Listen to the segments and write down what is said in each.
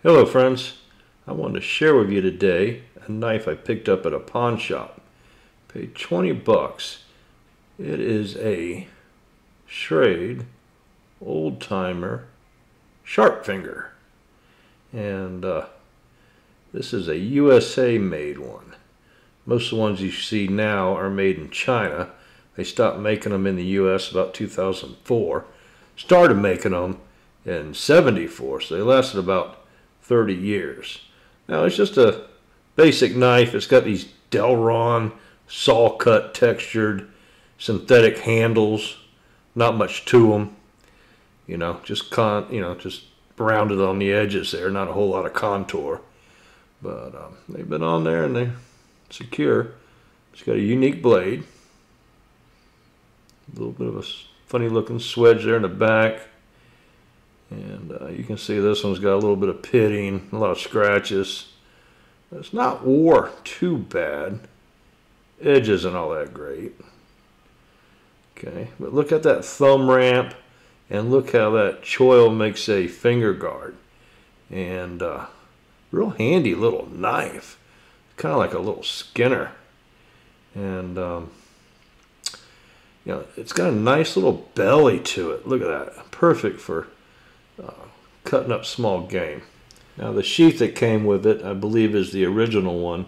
Hello friends, I wanted to share with you today a knife I picked up at a pawn shop. Paid 20 bucks. It is a Schrade Old Timer Sharpfinger. And this is a USA made one. Most of the ones you see now are made in China. They stopped making them in the US about 2004. Started making them in 74, so they lasted about 30 years. Now it's just a basic knife. It's got these Delron saw cut textured synthetic handles. Not much to them. Just rounded on the edges there. Not a whole lot of contour. But they've been on there and they're secure. It's got a unique blade. A little bit of a funny looking swedge there in the back. And you can see this one's got a little bit of pitting, a lot of scratches. It's not wore too bad. Edge isn't all that great. Okay, but look at that thumb ramp, and look how that choil makes a finger guard. And real handy little knife. Kind of like a little Skinner. And it's got a nice little belly to it. Look at that. Perfect for cutting up small game. Now the sheath that came with it, I believe, is the original one,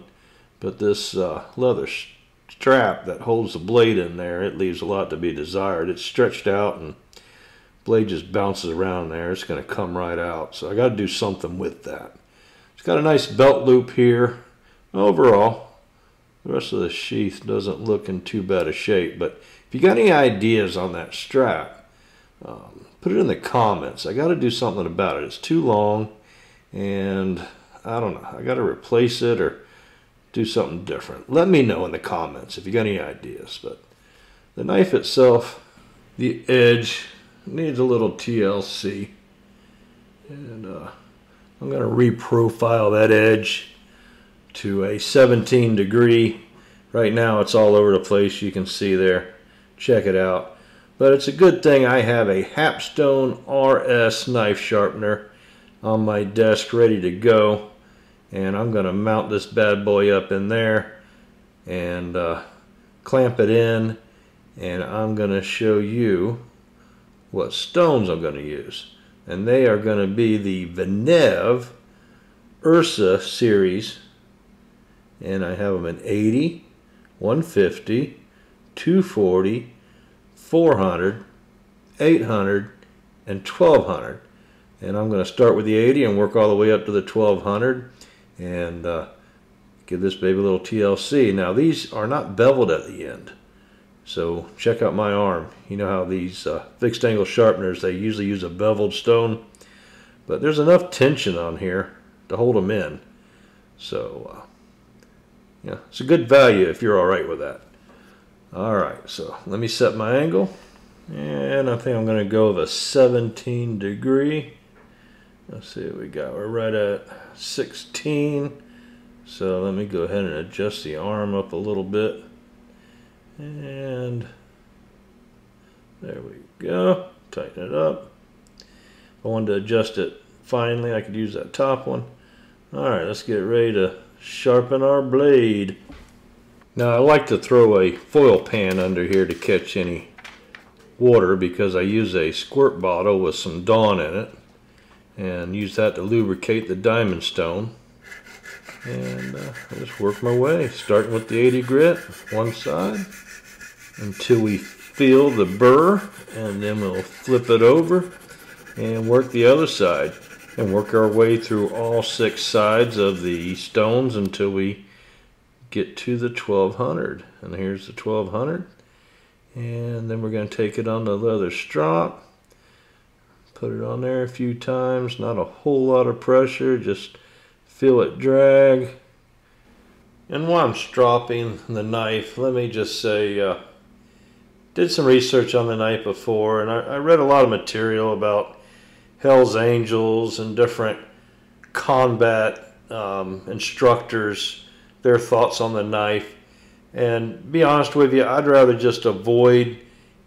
but this leather strap that holds the blade in there, it leaves a lot to be desired. It's stretched out and blade just bounces around there. It's going to come right out, so I got to do something with that. It's got a nice belt loop here. Overall, the rest of the sheath doesn't look in too bad a shape, but if you got any ideas on that strap, put it in the comments. I got to do something about it. It's too long, and I don't know. I got to replace it or do something different. Let me know in the comments if you got any ideas. But the knife itself, the edge needs a little TLC, and I'm going to reprofile that edge to a 17 degree. Right now it's all over the place. You can see there. Check it out. But it's a good thing I have a Hapstone RS knife sharpener on my desk ready to go. And I'm going to mount this bad boy up in there and clamp it in. And I'm going to show you what stones I'm going to use. And they are going to be the Venev Ursa series. And I have them in 80, 150, 240, 400, 800, and 1200. And I'm going to start with the 80 and work all the way up to the 1200 and give this baby a little TLC. Now these are not beveled at the end, so check out my arm. You know how these fixed angle sharpeners, they usually use a beveled stone, but there's enough tension on here to hold them in. So yeah, it's a good value if you're alright with that. Alright, so let me set my angle, and I think I'm going to go with a 17 degree. Let's see what we got. We're right at 16, so let me go ahead and adjust the arm up a little bit, and there we go. Tighten it up. If I wanted to adjust it finely, I could use that top one. Alright, let's get ready to sharpen our blade. Now I like to throw a foil pan under here to catch any water because I use a squirt bottle with some Dawn in it and use that to lubricate the diamond stone. And I just work my way, starting with the 80 grit, one side, until we feel the burr, and then we'll flip it over and work the other side and work our way through all 6 sides of the stones until we get to the 1200. And here's the 1200, and then we're going to take it on the leather strop, put it on there a few times, not a whole lot of pressure, just feel it drag. And while I'm stropping the knife, let me just say, did some research on the knife before, and I read a lot of material about Hell's Angels and different combat instructors, their thoughts on the knife. And be honest with you, I'd rather just avoid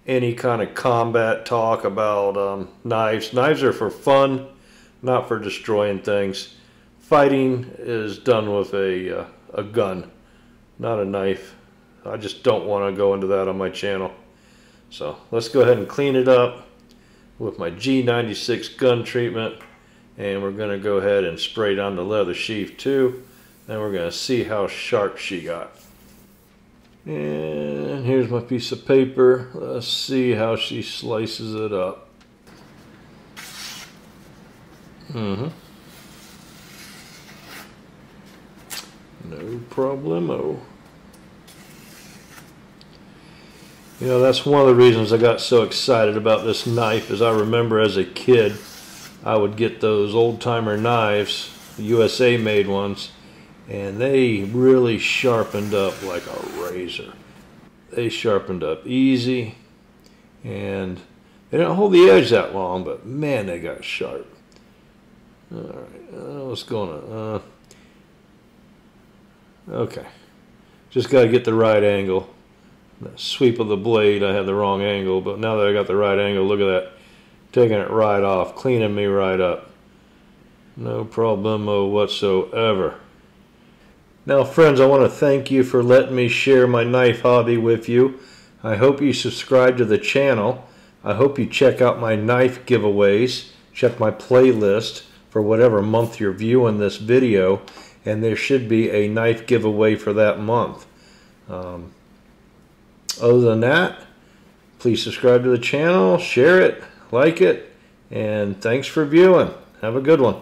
any kind of combat talk about knives. Knives are for fun, not for destroying things. fighting is done with a gun, not a knife. I just don't want to go into that on my channel. So let's go ahead and clean it up with my G96 gun treatment, and we're going to go ahead and spray down the leather sheath too, and we're going to see how sharp she got. And here's my piece of paper. Let's see how she slices it up. No problemo. You know, that's one of the reasons I got so excited about this knife, is I remember as a kid I would get those old timer knives, USA made ones, and they really sharpened up like a razor. They sharpened up easy, and they didn't hold the edge that long, but man, they got sharp. Alright, what's going on? Okay, just got to get the right angle. The sweep of the blade, I had the wrong angle, but now that I got the right angle, look at that. Taking it right off, cleaning me right up. No problemo whatsoever. Now friends, I want to thank you for letting me share my knife hobby with you. I hope you subscribe to the channel. I hope you check out my knife giveaways. Check my playlist for whatever month you're viewing this video, and there should be a knife giveaway for that month. Other than that, please subscribe to the channel, share it, like it, and thanks for viewing. Have a good one.